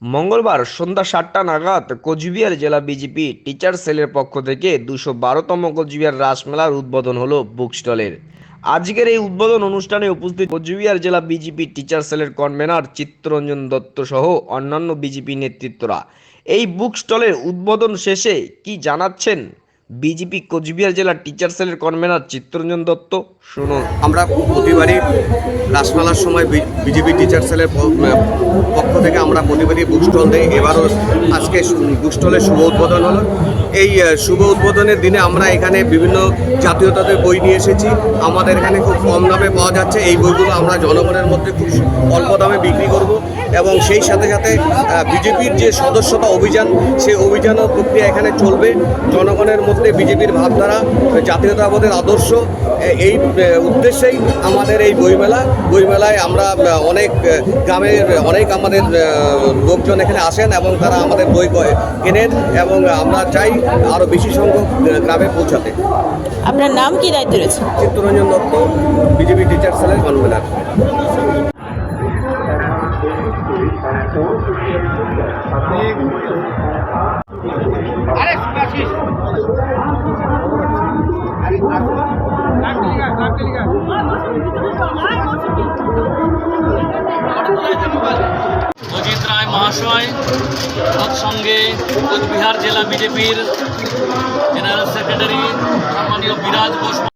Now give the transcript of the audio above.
মঙ্গলবার সন্ধ্যা ৭টা নাগাদ কোচবিহার জেলা বিজেপি টিচার সেলের পক্ষ থেকে ২১২তম কোচবিহার রাসমেলার উদ্বোধন হলো বুক স্টলের। আজকের এই উদ্বোধন অনুষ্ঠানে উপস্থিত কোচবিহার জেলা বিজেপি টিচার সেলের কনভেনর চিত্তরঞ্জন দত্ত সহ অন্যান্য বিজেপি নেতৃত্বরা। এই বুক স্টলের উদ্বোধন শেষে কি জানাচ্ছেন বিজেপি কোচবিহার জেলা টিচার সেলের কনভেনর চিত্তরঞ্জন দত্ত, শুনুন। আমরা প্রতিবারই রাসমেলার সময় বিজেপি টিচার সেলের পক্ষ থেকে আমরা প্রতিবারই বুক স্টল দিই। এবারও আজকে বুক স্টলের শুভ উদ্বোধন হলো। এই শুভ উদ্বোধনের দিনে আমরা এখানে বিভিন্ন জাতীয়তাদের বই নিয়ে এসেছি। আমাদের এখানে খুব কম দামে পাওয়া যাচ্ছে। এই বইগুলো আমরা জনগণের মধ্যে খুব অল্প দামে বিক্রি করব এবং সেই সাথে সাথে বিজেপির যে সদস্যতা অভিযান, সেই অভিযানও প্রক্রিয়া এখানে চলবে। জনগণের মধ্যে বিজেপির ভাবধারা, জাতীয়তাবাদের আদর্শ, এই উদ্দেশ্যেই আমাদের এই বইমেলায় আমরা অনেক গ্রামের অনেক আমাদের লোকজন এখানে আসেন এবং তারা আমাদের বই কেনেন এবং আমরা চাই আরও বেশি সংখ্যক গ্রামে পৌঁছাতে। আপনার নাম কি দায়িত্ব রয়েছে? চিত্তরঞ্জন দত্ত, বিজেপি টিচার সেলের কনভেনর। অজিত রায় মহাশয়, তৎসঙ্গে কোচবিহার জেলা বিজেপির জেনারেল সেক্রেটারি সম্মানীয় বিরাজ ঘোষ